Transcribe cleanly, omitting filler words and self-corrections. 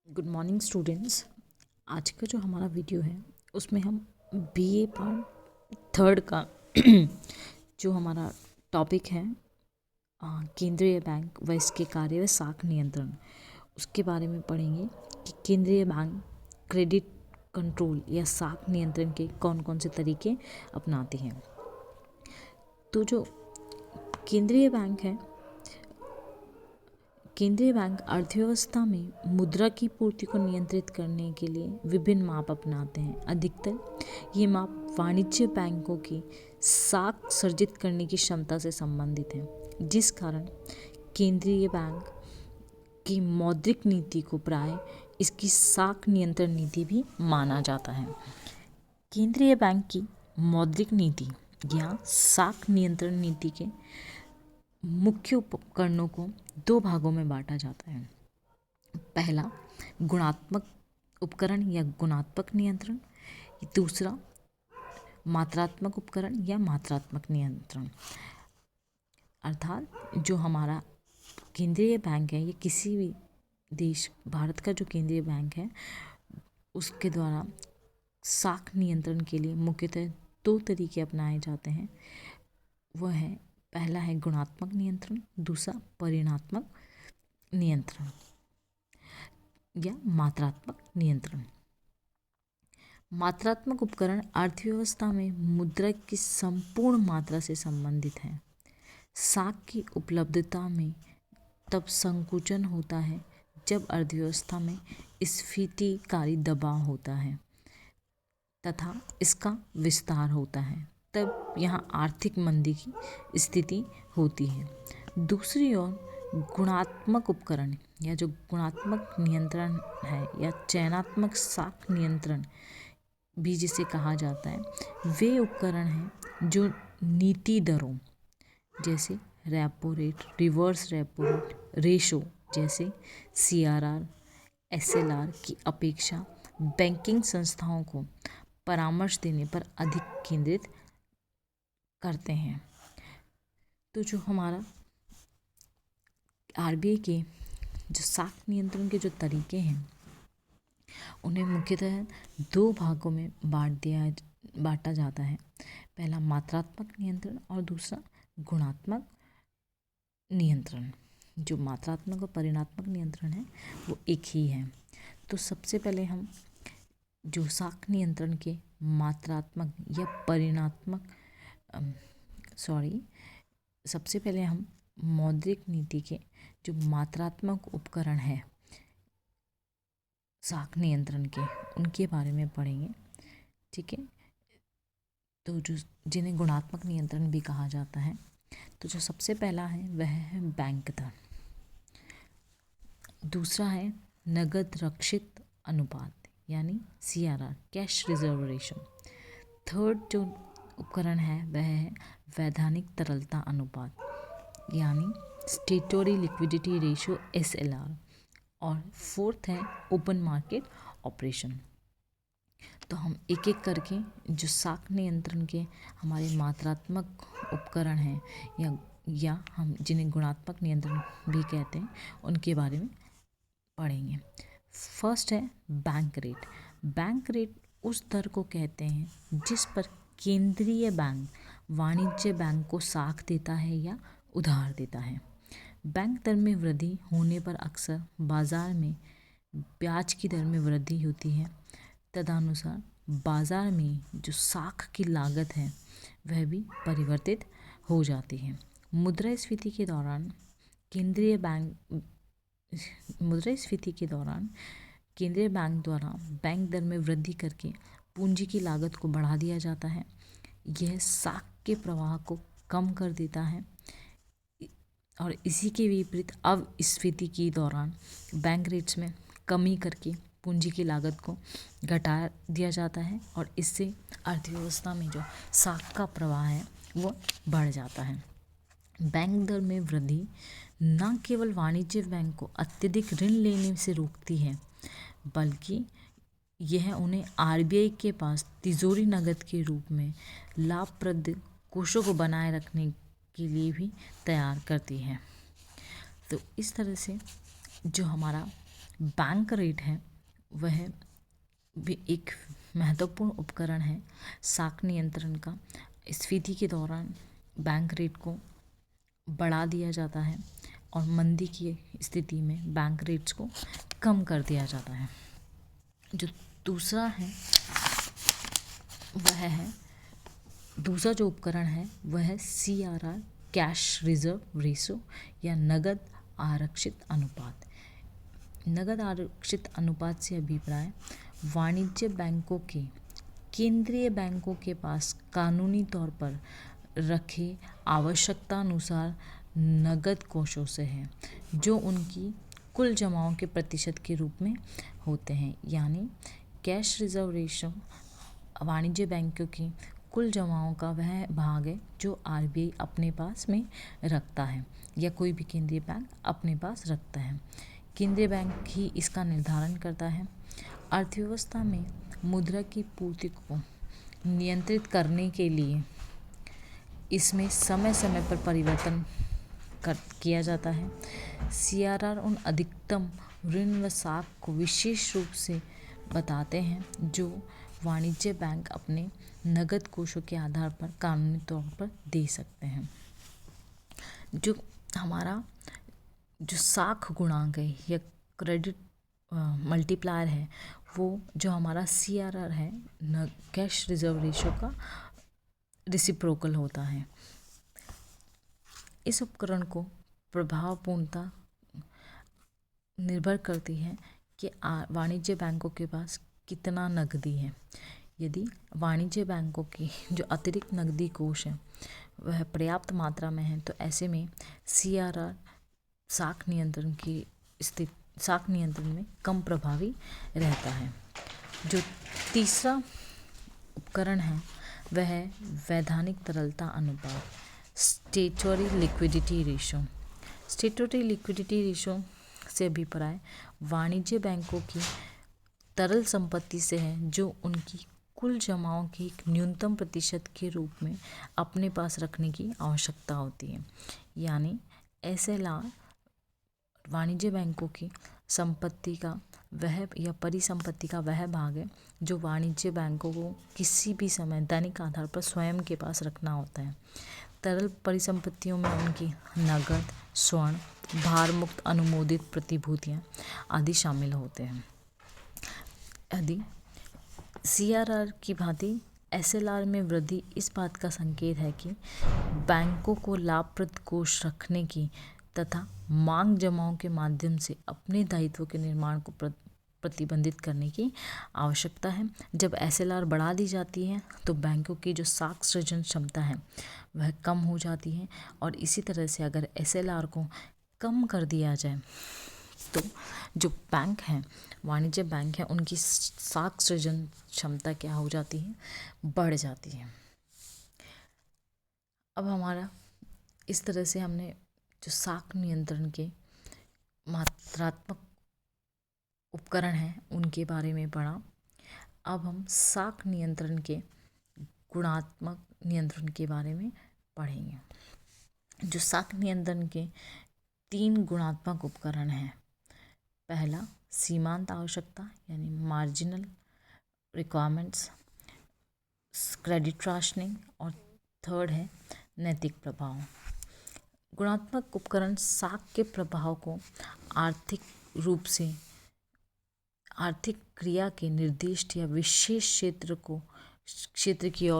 Good morning students. आज का जो हमारा वीडियो है उसमें हम बीए पार्ट थर्ड का जो हमारा टॉपिक है केंद्रीय बैंक व इसके कार्य व साख नियंत्रण, उसके बारे में पढ़ेंगे कि केंद्रीय बैंक क्रेडिट कंट्रोल या साख नियंत्रण के कौन कौन से तरीके अपनाते हैं। तो जो केंद्रीय बैंक है, केंद्रीय बैंक अर्थव्यवस्था में मुद्रा की पूर्ति को नियंत्रित करने के लिए विभिन्न माप अपनाते हैं। अधिकतर ये माप वाणिज्य बैंकों की साख सर्जित करने की क्षमता से संबंधित हैं, जिस कारण केंद्रीय बैंक की मौद्रिक नीति को प्राय इसकी साख नियंत्रण नीति भी माना जाता है। केंद्रीय बैंक की मौद्रिक नीति या साख नियंत्रण नीति के मुख्य उपकरणों को दो भागों में बांटा जाता है। पहला गुणात्मक उपकरण या गुणात्मक नियंत्रण, दूसरा मात्रात्मक उपकरण या मात्रात्मक नियंत्रण। अर्थात जो हमारा केंद्रीय बैंक है, ये किसी भी देश, भारत का जो केंद्रीय बैंक है उसके द्वारा साख नियंत्रण के लिए मुख्यतः दो तरीके अपनाए जाते हैं। वह है, पहला है गुणात्मक नियंत्रण, दूसरा परिमाणात्मक नियंत्रण या मात्रात्मक नियंत्रण। मात्रात्मक उपकरण अर्थव्यवस्था में मुद्रा की संपूर्ण मात्रा से संबंधित है। साख की उपलब्धता में तब संकुचन होता है जब अर्थव्यवस्था में स्फीतिकारी दबाव होता है तथा इसका विस्तार होता है, तब यहाँ आर्थिक मंदी की स्थिति होती है। दूसरी ओर गुणात्मक उपकरण या जो गुणात्मक नियंत्रण है या चयनात्मक साख नियंत्रण भी जिसे कहा जाता है, वे उपकरण हैं जो नीति दरों जैसे repo rate, reverse repo rate, ratio जैसे CRR, SLR की अपेक्षा बैंकिंग संस्थाओं को परामर्श देने पर अधिक केंद्रित करते हैं। तो जो हमारा RBI के जो साख नियंत्रण के जो तरीके हैं उन्हें मुख्यतः दो भागों में बांटा जाता है। पहला मात्रात्मक नियंत्रण और दूसरा गुणात्मक नियंत्रण। जो मात्रात्मक और परिमाणात्मक नियंत्रण है वो एक ही है। तो सबसे पहले हम जो साख नियंत्रण के मात्रात्मक या परिमाणात्मक सबसे पहले हम मौद्रिक नीति के जो मात्रात्मक उपकरण है साख नियंत्रण के, उनके बारे में पढ़ेंगे। ठीक है। तो जो जिन्हें गुणात्मक नियंत्रण भी कहा जाता है, तो जो सबसे पहला है वह है बैंक दर, दूसरा है नगद रक्षित अनुपात यानी CRR, cash reserve ratio. Third जो उपकरण है वह है वैधानिक तरलता अनुपात यानी स्टेटोरी लिक्विडिटी रेशो SLR, और फोर्थ है ओपन मार्केट ऑपरेशन। तो हम एक एक करके जो साख नियंत्रण के हमारे मात्रात्मक उपकरण हैं या हम जिन्हें गुणात्मक नियंत्रण भी कहते हैं, उनके बारे में पढ़ेंगे। फर्स्ट है बैंक रेट। बैंक रेट उस दर को कहते हैं जिस पर केंद्रीय बैंक वाणिज्य बैंक को साख देता है या उधार देता है। बैंक दर में वृद्धि होने पर अक्सर बाजार में ब्याज की दर में वृद्धि होती है। तदनुसार बाजार में जो साख की लागत है वह भी परिवर्तित हो जाती है। मुद्रास्फीति के दौरान केंद्रीय बैंक द्वारा बैंक दर में वृद्धि करके पूंजी की लागत को बढ़ा दिया जाता है। यह साख के प्रवाह को कम कर देता है और इसी के विपरीत अपस्फीति के दौरान बैंक रेट्स में कमी करके पूंजी की लागत को घटा दिया जाता है और इससे अर्थव्यवस्था में जो साख का प्रवाह है वो बढ़ जाता है। बैंक दर में वृद्धि न केवल वाणिज्य बैंक को अत्यधिक ऋण लेने से रोकती है, बल्कि यह उन्हें RBI के पास तिजोरी नकद के रूप में लाभप्रद कोषों को बनाए रखने के लिए भी तैयार करती है। तो इस तरह से जो हमारा बैंक रेट है वह भी एक महत्वपूर्ण उपकरण है साख नियंत्रण का। स्फीति के दौरान बैंक रेट को बढ़ा दिया जाता है और मंदी की स्थिति में बैंक रेट्स को कम कर दिया जाता है। जो दूसरा जो उपकरण है वह है CRR, कैश रिजर्व रेशो या नगद आरक्षित अनुपात। नगद आरक्षित अनुपात से अभिप्राय वाणिज्य बैंकों के केंद्रीय बैंकों के पास कानूनी तौर पर रखे आवश्यकता अनुसार नगद कोषों से है, जो उनकी कुल जमाओं के प्रतिशत के रूप में होते हैं। यानी कैश रिजर्व रेशो वाणिज्य बैंकों की कुल जमाओं का वह भाग है जो RBI अपने पास में रखता है या कोई भी केंद्रीय बैंक अपने पास रखता है। केंद्रीय बैंक ही इसका निर्धारण करता है। अर्थव्यवस्था में मुद्रा की पूर्ति को नियंत्रित करने के लिए इसमें समय समय पर परिवर्तन किया जाता है। CRR उन अधिकतम ऋण व साख को विशेष रूप से बताते हैं जो वाणिज्य बैंक अपने नगद कोषों के आधार पर कानूनी तौर पर दे सकते हैं। जो हमारा जो साख गुणांक है या क्रेडिट मल्टीप्लायर है, वो जो हमारा CRR है कैश रिजर्व रेशो का रेसिप्रोकल होता है। इस उपकरण को प्रभावपूर्णता निर्भर करती है कि वाणिज्य बैंकों के पास कितना नकदी है। यदि वाणिज्य बैंकों की जो अतिरिक्त नकदी कोष है वह पर्याप्त मात्रा में है तो ऐसे में CRR साख नियंत्रण में कम प्रभावी रहता है। जो तीसरा उपकरण है वह है वैधानिक तरलता अनुपात, स्टेटरी लिक्विडिटी रेशो। स्टेटरी लिक्विडिटी रेशो से अभिप्राय वाणिज्य बैंकों की तरल संपत्ति से है जो उनकी कुल जमाओं की एक न्यूनतम प्रतिशत के रूप में अपने पास रखने की आवश्यकता होती है। यानी SLR वाणिज्य बैंकों की संपत्ति का वह या परिसंपत्ति का वह भाग है जो वाणिज्य बैंकों को किसी भी समय दैनिक आधार पर स्वयं के पास रखना होता है। तरल परिसंपत्तियों में उनकी नगद, स्वर्ण, भार मुक्त अनुमोदित प्रतिभूतियां आदि शामिल होते हैं। यदि CRR की भांति SLR में वृद्धि इस बात का संकेत है कि बैंकों को लाभप्रद कोष रखने की तथा मांग जमाओं के माध्यम से अपने दायित्वों के निर्माण को प्रतिबंधित करने की आवश्यकता है। जब SLR बढ़ा दी जाती है तो बैंकों की जो साख सृजन क्षमता है वह कम हो जाती है और इसी तरह से अगर SLR को कम कर दिया जाए तो जो बैंक हैं, वाणिज्य बैंक हैं, उनकी साख सृजन क्षमता क्या हो जाती है, बढ़ जाती है। अब हमारा इस तरह से हमने जो साख नियंत्रण के मात्रात्मक उपकरण हैं उनके बारे में पढ़ा। अब हम साख नियंत्रण के गुणात्मक नियंत्रण के बारे में पढ़ेंगे। जो साख नियंत्रण के 3 गुणात्मक उपकरण हैं। पहला सीमांत आवश्यकता यानी मार्जिनल रिक्वायरमेंट्स, क्रेडिट राशनिंग और थर्ड है नैतिक प्रभाव। गुणात्मक उपकरण साख के प्रभाव को आर्थिक क्रिया के निर्दिष्ट या विशेष क्षेत्र की ओर